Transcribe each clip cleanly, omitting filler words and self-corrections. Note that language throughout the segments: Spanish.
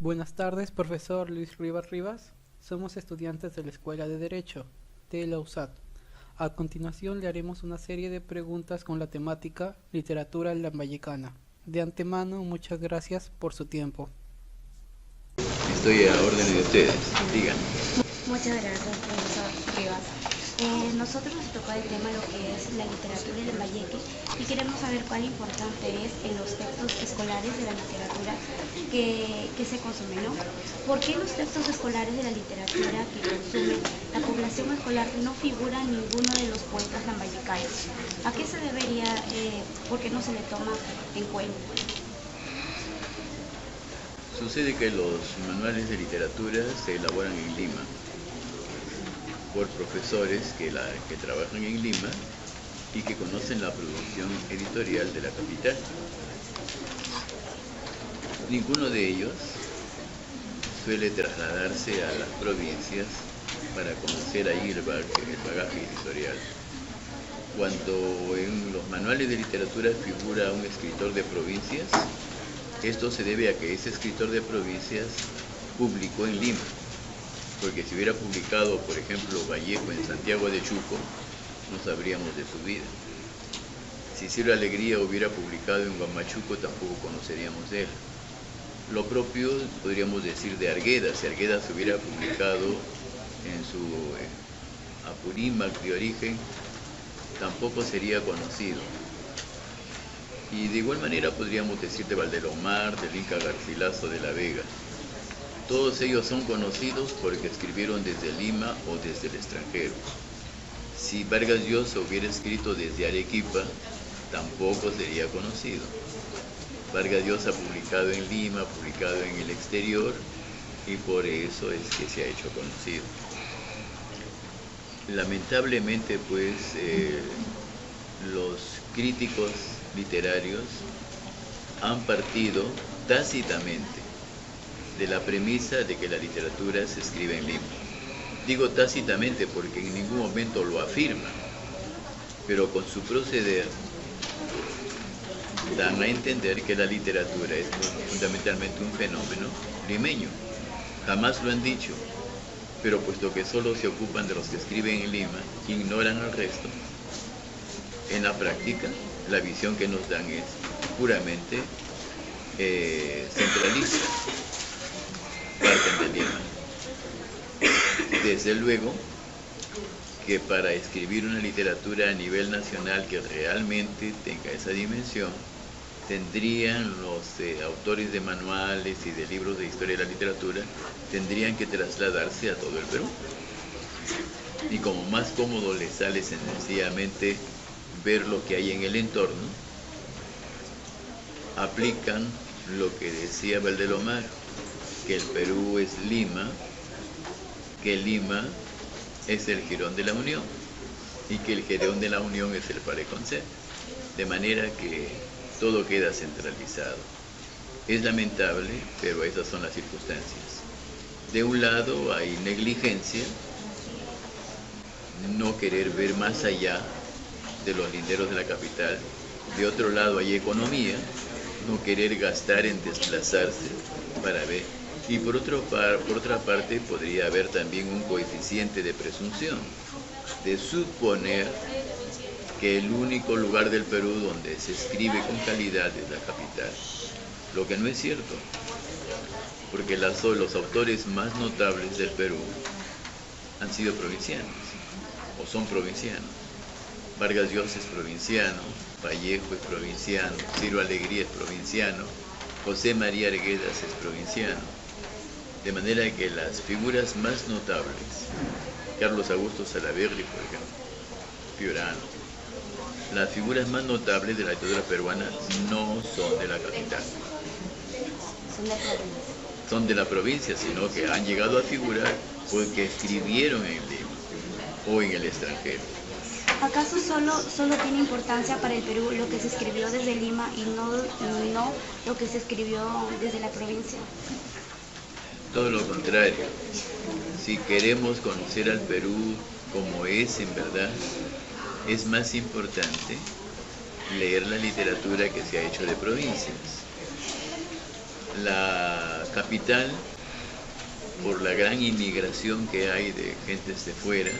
Buenas tardes, profesor Luis Rivas Rivas. Somos estudiantes de la Escuela de Derecho, de la USAT. A continuación le haremos una serie de preguntas con la temática Literatura lambayecana. De antemano, muchas gracias por su tiempo. Estoy a órdenes de ustedes. Digan. Muchas gracias, profesor Rivas. Nosotros nos tocó el tema lo que es la literatura y el lambayeque y queremos saber cuán importante es en los textos escolares de la literatura que se consume, ¿no? ¿Por qué en los textos escolares de la literatura que consume la población escolar no figura ninguno de los poetas lambayecanos? ¿A qué se debería, por qué no se le toma en cuenta? Sucede que los manuales de literatura se elaboran en Lima por profesores que trabajan en Lima y que conocen la producción editorial de la capital. Ninguno de ellos suele trasladarse a las provincias para conocer ahí el bagaje editorial. Cuando en los manuales de literatura figura un escritor de provincias, esto se debe a que ese escritor de provincias publicó en Lima, porque si hubiera publicado, por ejemplo, Vallejo en Santiago de Chuco, no sabríamos de su vida. Si Ciro Alegría hubiera publicado en Huamachuco, tampoco conoceríamos de él. Lo propio podríamos decir de Arguedas. Si Arguedas hubiera publicado en su Apurímac de origen, tampoco sería conocido. Y de igual manera podríamos decir de Valdelomar, del Inca Garcilaso de la Vega. Todos ellos son conocidos porque escribieron desde Lima o desde el extranjero. Si Vargas Llosa hubiera escrito desde Arequipa, tampoco sería conocido. Vargas Llosa ha publicado en Lima, publicado en el exterior, y por eso es que se ha hecho conocido. Lamentablemente, pues, los críticos literarios han partido tácitamente de la premisa de que la literatura se escribe en Lima. Digo tácitamente porque en ningún momento lo afirman, pero con su proceder dan a entender que la literatura es fundamentalmente un fenómeno limeño. Jamás lo han dicho, pero puesto que solo se ocupan de los que escriben en Lima, ignoran al resto. En la práctica, la visión que nos dan es puramente centralista. Parten de Lima. Desde luego que para escribir una literatura a nivel nacional que realmente tenga esa dimensión, tendrían los autores de manuales y de libros de historia de la literatura, tendrían que trasladarse a todo el Perú. Y como más cómodo les sale sencillamente ver lo que hay en el entorno, aplican lo que decía Valdelomar, que el Perú es Lima, que Lima es el jirón de la Unión y que el jirón de la Unión es el Pareconcé, de manera que todo queda centralizado. Es lamentable, pero esas son las circunstancias. De un lado hay negligencia, no querer ver más allá de los linderos de la capital. De otro lado hay economía, no querer gastar en desplazarse para ver. Y por otra parte podría haber también un coeficiente de presunción, de suponer que el único lugar del Perú donde se escribe con calidad es la capital, lo que no es cierto, porque los autores más notables del Perú han sido provincianos, o son provincianos. Vargas Llosa es provinciano, Vallejo es provinciano, Ciro Alegría es provinciano, José María Arguedas es provinciano. De manera que las figuras más notables, Carlos Augusto Salaverry, por ejemplo, Fiorano, las figuras más notables de la literatura peruana no son de la capital. Son de la provincia, sino que han llegado a figurar porque escribieron en Lima o en el extranjero. ¿Acaso solo tiene importancia para el Perú lo que se escribió desde Lima y no lo que se escribió desde la provincia? Todo lo contrario. Si queremos conocer al Perú como es en verdad, es más importante leer la literatura que se ha hecho de provincias. La capital, por la gran inmigración que hay de gentes de fuera,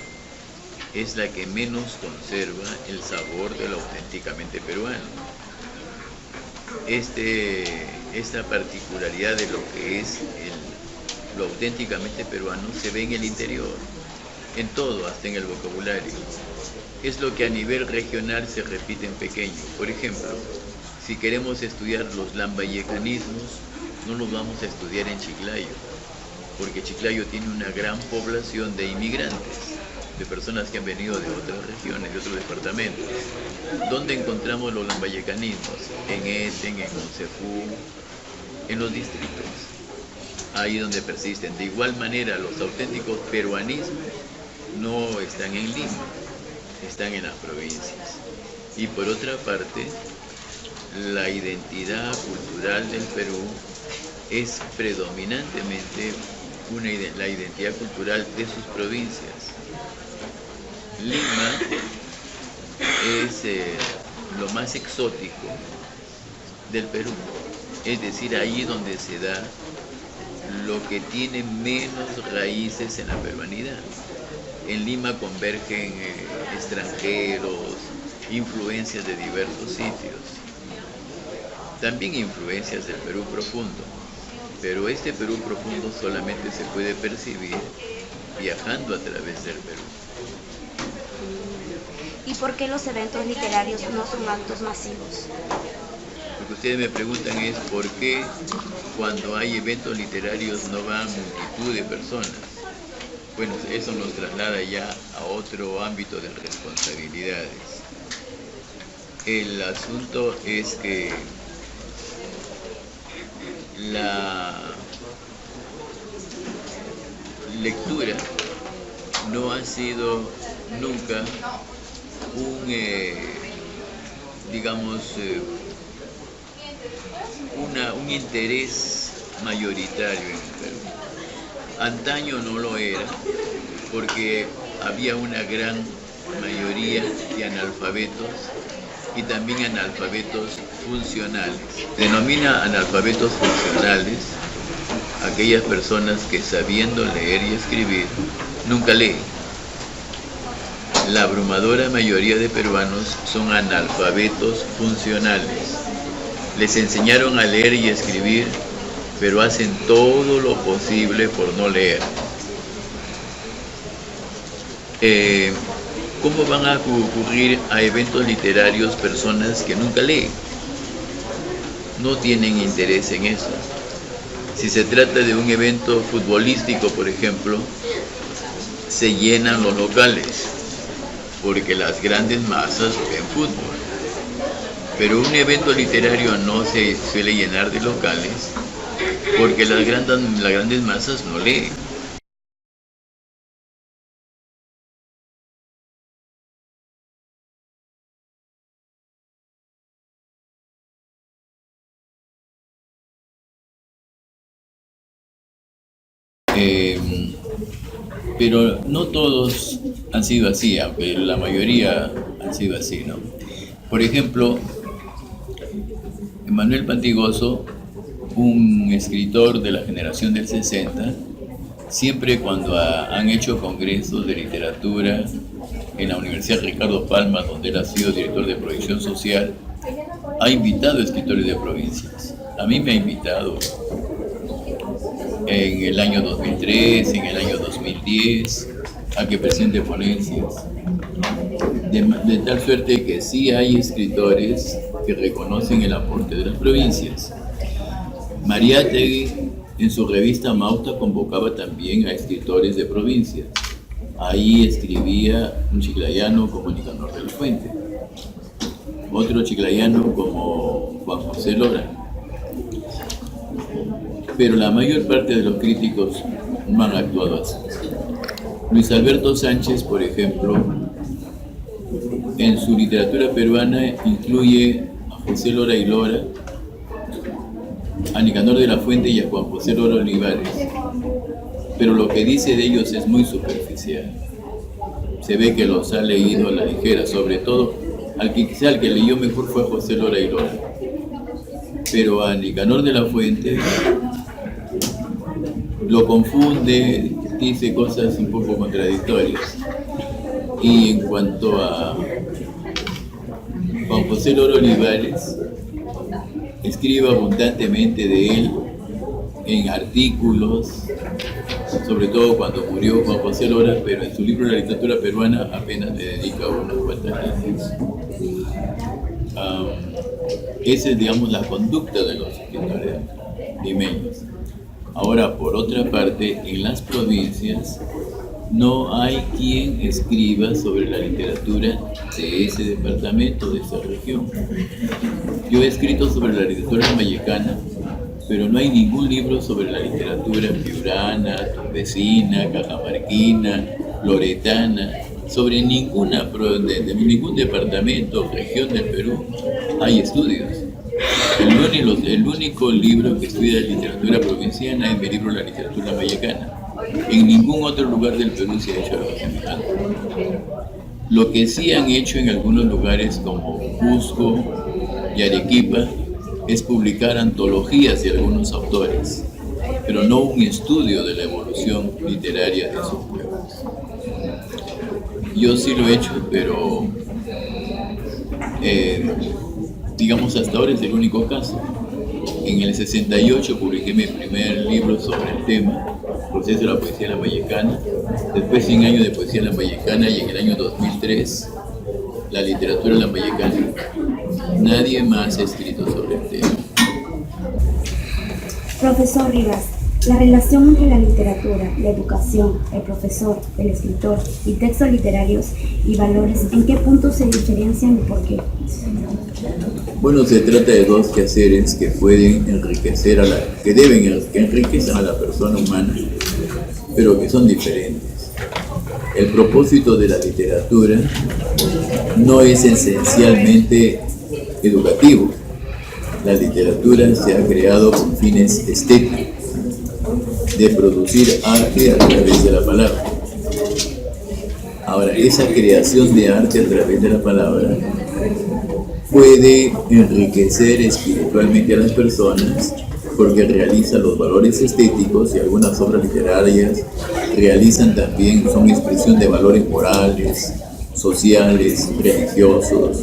es la que menos conserva el sabor de lo auténticamente peruano. Esta particularidad de lo que es lo auténticamente peruano se ve en el interior, en todo, hasta en el vocabulario. Es lo que a nivel regional se repite en pequeño. Por ejemplo, si queremos estudiar los lambayecanismos, no los vamos a estudiar en Chiclayo, porque Chiclayo tiene una gran población de inmigrantes, de personas que han venido de otras regiones, de otros departamentos. ¿Dónde encontramos los lambayecanismos? En Eten, en Monsefú, en los distritos, ahí donde persisten. De igual manera, los auténticos peruanismos no están en Lima, están en las provincias. Y por otra parte, la identidad cultural del Perú es predominantemente la identidad cultural de sus provincias. Lima es lo más exótico del Perú, es decir, ahí donde se da lo que tiene menos raíces en la peruanidad. En Lima convergen extranjeros, influencias de diversos sitios, también influencias del Perú profundo, pero este Perú profundo solamente se puede percibir viajando a través del Perú. ¿Y por qué los eventos literarios no son actos masivos? Lo que ustedes me preguntan es por qué cuando hay eventos literarios no van multitud de personas. Bueno, eso nos traslada ya a otro ámbito de responsabilidades. El asunto es que la lectura no ha sido nunca un interés mayoritario en el Perú. Antaño no lo era, porque había una gran mayoría de analfabetos y también analfabetos funcionales. Se denomina analfabetos funcionales aquellas personas que, sabiendo leer y escribir, nunca leen. La abrumadora mayoría de peruanos son analfabetos funcionales. Les enseñaron a leer y escribir, pero hacen todo lo posible por no leer. ¿Cómo van a concurrir a eventos literarios personas que nunca leen? No tienen interés en eso. Si se trata de un evento futbolístico, por ejemplo, se llenan los locales, porque las grandes masas ven fútbol. Pero un evento literario no se suele llenar de locales, porque las grandes masas no leen. Pero no todos han sido así, aunque la mayoría han sido así, ¿no? Por ejemplo, Manuel Pantigoso, un escritor de la generación del 60, siempre cuando han hecho congresos de literatura en la Universidad Ricardo Palma, donde él ha sido director de proyección social, ha invitado a escritores de provincias. A mí me ha invitado en el año 2003, en el año 2010, a que presente ponencias. De tal suerte que sí hay escritores que reconocen el aporte de las provincias. Mariátegui, en su revista Mauta, convocaba también a escritores de provincias. Ahí escribía un chiclayano como Nicanor de la Fuente, otro chiclayano como Juan José Lora. Pero la mayor parte de los críticos no han actuado así. Luis Alberto Sánchez, por ejemplo, en su literatura peruana incluye a José Lora y Lora, a Nicanor de la Fuente y a Juan José Lora Olivares. Pero lo que dice de ellos es muy superficial. Se ve que los ha leído a la ligera, sobre todo quizá el que leyó mejor fue José Lora y Lora. pero a Nicanor de la Fuente lo confunde, dice cosas un poco contradictorias. Y en cuanto a Juan José Lora Olivares, escribe abundantemente de él en artículos, sobre todo cuando murió Juan José Lora, pero en su libro La literatura peruana apenas le dedica unas cuantas líneas. Esa es, digamos, la conducta de los escritores limeños. Ahora, por otra parte, en las provincias no hay quien escriba sobre la literatura de ese departamento, de esa región. Yo he escrito sobre la literatura vallecana, pero no hay ningún libro sobre la literatura piurana, tumbesina, cajamarquina, loretana, sobre ninguna, de ningún departamento o región del Perú hay estudios. El único libro que estudia literatura provinciana es mi libro La literatura vallecana. En ningún otro lugar del Perú se ha hecho algo semejante. Lo que sí han hecho en algunos lugares como Cusco y Arequipa es publicar antologías de algunos autores, pero no un estudio de la evolución literaria de esos pueblos. Yo sí lo he hecho, pero digamos hasta ahora es el único caso. En el 68 publiqué mi primer libro sobre el tema, Proceso de la Poesía Lambayecana, después 100 años de Poesía Lambayecana y en el año 2003 la literatura lambayecana. Nadie más ha escrito sobre el tema. Profesor Rivas, la relación entre la literatura, la educación, el profesor, el escritor y textos literarios y valores, ¿en qué puntos se diferencian y por qué? Bueno, se trata de dos quehaceres que pueden enriquecer que enriquecen a la persona humana, pero que son diferentes. El propósito de la literatura no es esencialmente educativo. La literatura se ha creado con fines estéticos, de producir arte a través de la palabra. Ahora, esa creación de arte a través de la palabra puede enriquecer espiritualmente a las personas porque realiza los valores estéticos, y algunas obras literarias realizan también, son expresión de valores morales, sociales, religiosos,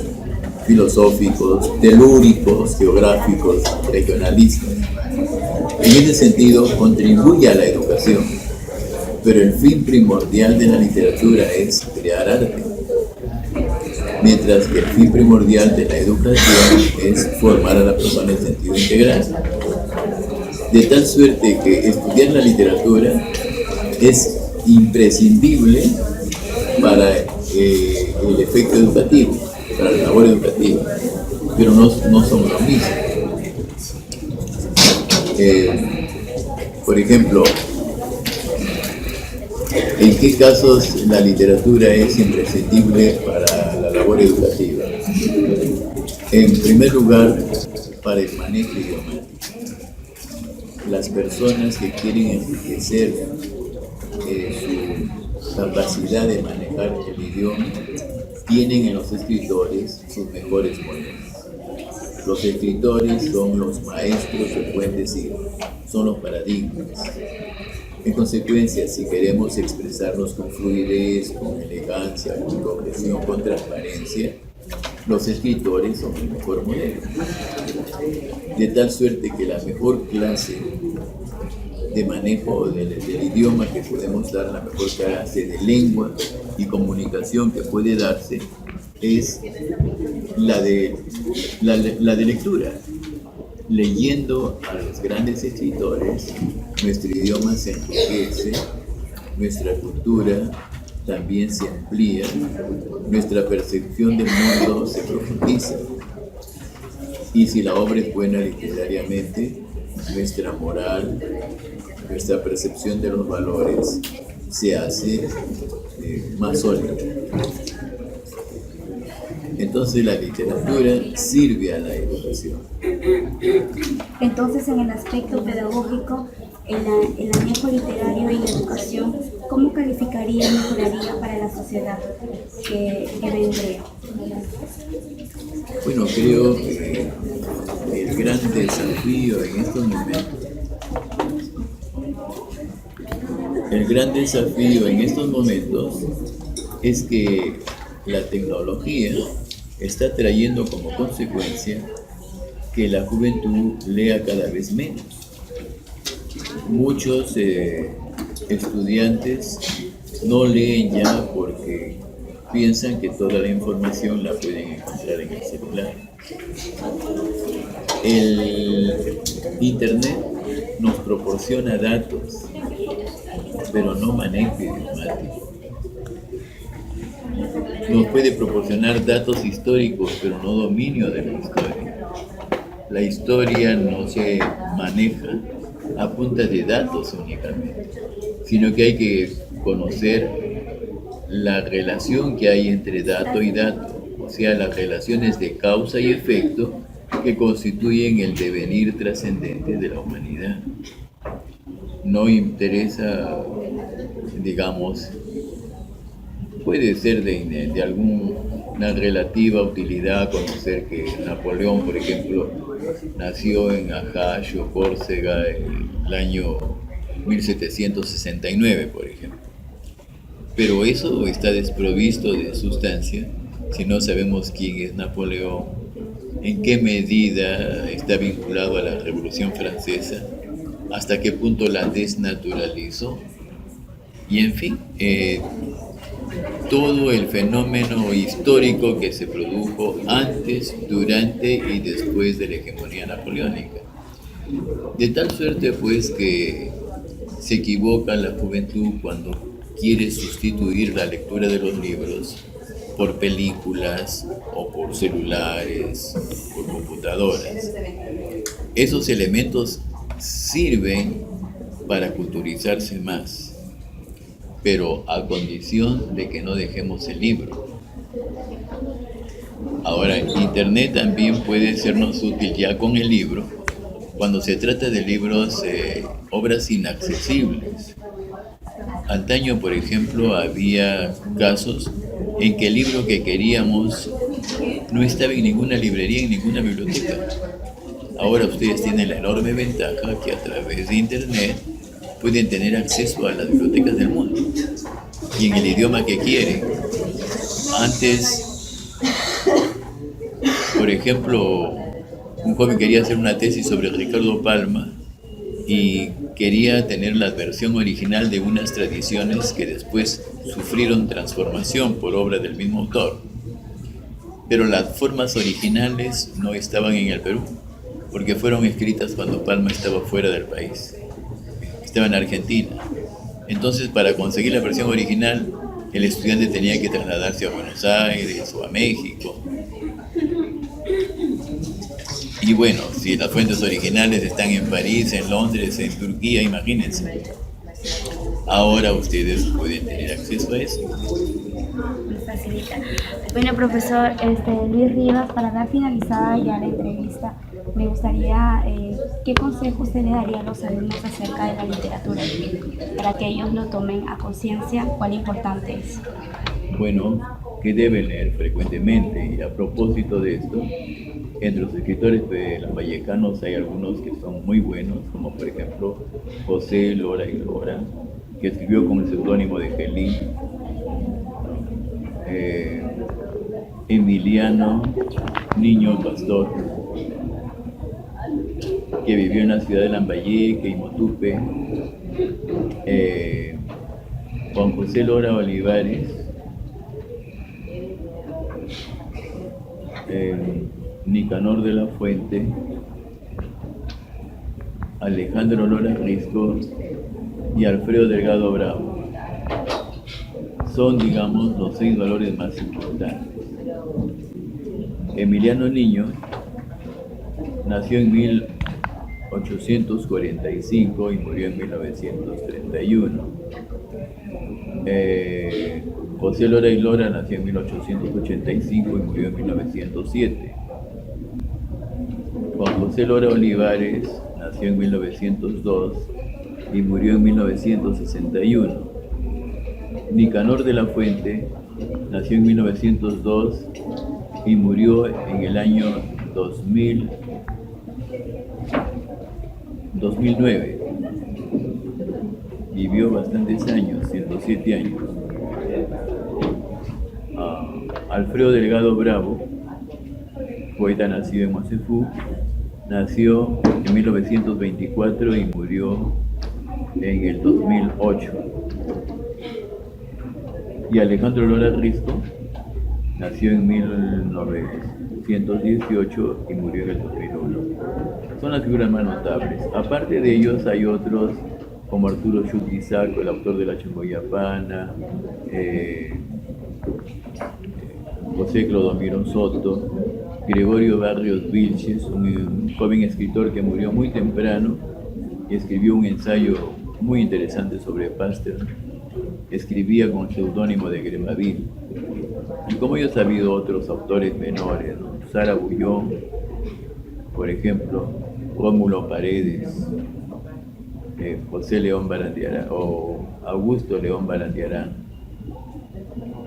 filosóficos, telúricos, geográficos, regionalistas. En ese sentido, contribuye a la educación, pero el fin primordial de la literatura es crear arte, mientras que el fin primordial de la educación es formar a la persona en sentido integral. De tal suerte que estudiar la literatura es imprescindible para el efecto educativo, para la labor educativa, pero no son lo mismo. Por ejemplo, ¿en qué casos la literatura es imprescindible para la labor educativa? En primer lugar, para el manejo idiomático. Las personas que quieren enriquecer su capacidad de manejar el idioma tienen en los escritores sus mejores modelos. Los escritores son los maestros, se pueden decir, son los paradigmas. En consecuencia, si queremos expresarnos con fluidez, con elegancia, con cohesión, con transparencia, los escritores son el mejor modelo. De tal suerte que la mejor clase de manejo del idioma que podemos dar, la mejor clase de lengua y comunicación que puede darse, es la de lectura. Leyendo a los grandes escritores, nuestro idioma se enriquece, nuestra cultura también se amplía, nuestra percepción del mundo se profundiza. Y si la obra es buena literariamente, nuestra moral, nuestra percepción de los valores se hace más sólida. Entonces la literatura sirve a la educación. Entonces, en el aspecto pedagógico, el manejo literario y la educación, ¿cómo calificaría y mejoraría para la sociedad que vendría? Bueno, creo que el gran desafío en estos momentos. El gran desafío en estos momentos es que la tecnología está trayendo como consecuencia que la juventud lea cada vez menos. Muchos estudiantes no leen ya porque piensan que toda la información la pueden encontrar en el celular. El Internet nos proporciona datos, pero no manejo idiomático. Nos puede proporcionar datos históricos, pero no dominio de la historia. La historia no se maneja a punta de datos únicamente, sino que hay que conocer la relación que hay entre dato y dato, o sea, las relaciones de causa y efecto que constituyen el devenir trascendente de la humanidad. No interesa, digamos, puede ser de alguna relativa utilidad conocer que Napoleón, por ejemplo, nació en Ajaccio, Córcega, en el año 1769, por ejemplo. Pero eso está desprovisto de sustancia si no sabemos quién es Napoleón, en qué medida está vinculado a la Revolución Francesa, hasta qué punto la desnaturalizó, y en fin, todo el fenómeno histórico que se produjo antes, durante y después de la hegemonía napoleónica. De tal suerte pues que se equivoca la juventud cuando quiere sustituir la lectura de los libros por películas o por celulares, por computadoras. Esos elementos sirven para culturizarse más, pero a condición de que no dejemos el libro. Ahora, Internet también puede sernos útil ya con el libro, cuando se trata de libros, obras inaccesibles. Antaño, por ejemplo, había casos en que el libro que queríamos no estaba en ninguna librería, en ninguna biblioteca. Ahora ustedes tienen la enorme ventaja que a través de Internet pueden tener acceso a las bibliotecas del mundo y en el idioma que quieren. Antes, por ejemplo, un joven quería hacer una tesis sobre Ricardo Palma y quería tener la versión original de unas tradiciones que después sufrieron transformación por obra del mismo autor. Pero las formas originales no estaban en el Perú, porque fueron escritas cuando Palma estaba fuera del país, estaba en Argentina. Entonces, para conseguir la versión original, el estudiante tenía que trasladarse a Buenos Aires o a México. Y bueno, si las fuentes originales están en París, en Londres, en Turquía, imagínense. Ahora ustedes pueden tener acceso a eso. Me facilita. Bueno, profesor Luis Rivas, para dar finalizada ya la entrevista, me gustaría, ¿qué consejo usted le daría a los alumnos acerca de la literatura? Para que ellos lo tomen a conciencia, ¿cuál importante es? Bueno, que deben leer frecuentemente. Y a propósito de esto, entre los escritores lambayecanos hay algunos que son muy buenos, como por ejemplo José Lora y Lora, que escribió con el seudónimo de Gelín, Emiliano Niño Pastor, que vivió en la ciudad de Lambayeque y Motupe, Juan José Lora Olivares, Nicanor de la Fuente, Alejandro Lora Risco y Alfredo Delgado Bravo. Son, digamos, los 6 valores más importantes. Emiliano Niño nació en 1845 y murió en 1931. José Lora y Lora nació en 1885 y murió en 1907. Juan José Lora Olivares nació en 1902 y murió en 1961. Nicanor de la Fuente nació en 1902 y murió en el año 2000 2009. Vivió bastantes años, 107 años. Alfredo Delgado Bravo, poeta nacido en Mocefú, nació en 1924 y murió en el 2008. Y Alejandro Lora Risto nació en 1918 y murió en el 2001. Son las figuras más notables. Aparte de ellos hay otros como Arturo Chuquisaco, el autor de La Chongoyapana, José Clodomiro Soto, Gregorio Barrios Vilches, un joven escritor que murió muy temprano y escribió un ensayo muy interesante sobre Pasteur. Escribía con el seudónimo de Grevaville. Y como ellos ha habido otros autores menores, ¿no? Sara Bullón, por ejemplo, Rómulo Paredes, José León Barandiarán o Augusto León Barandiarán.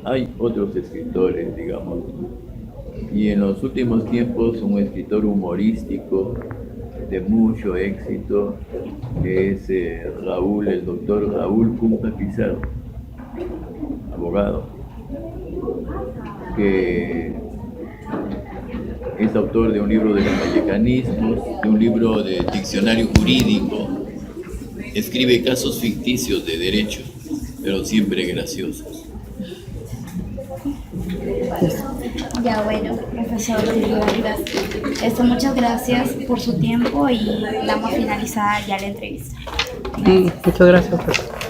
Hay otros escritores, digamos. Y en los últimos tiempos un escritor humorístico de mucho éxito es el doctor Raúl Cumpa Pizarro, abogado, que es autor de un libro de los vallecanismos, de un libro de diccionario jurídico, escribe casos ficticios de derecho, pero siempre graciosos. Ya bueno, profesor Rivas, muchas gracias por su tiempo y damos finalizada ya la entrevista. Muchas gracias, profesor.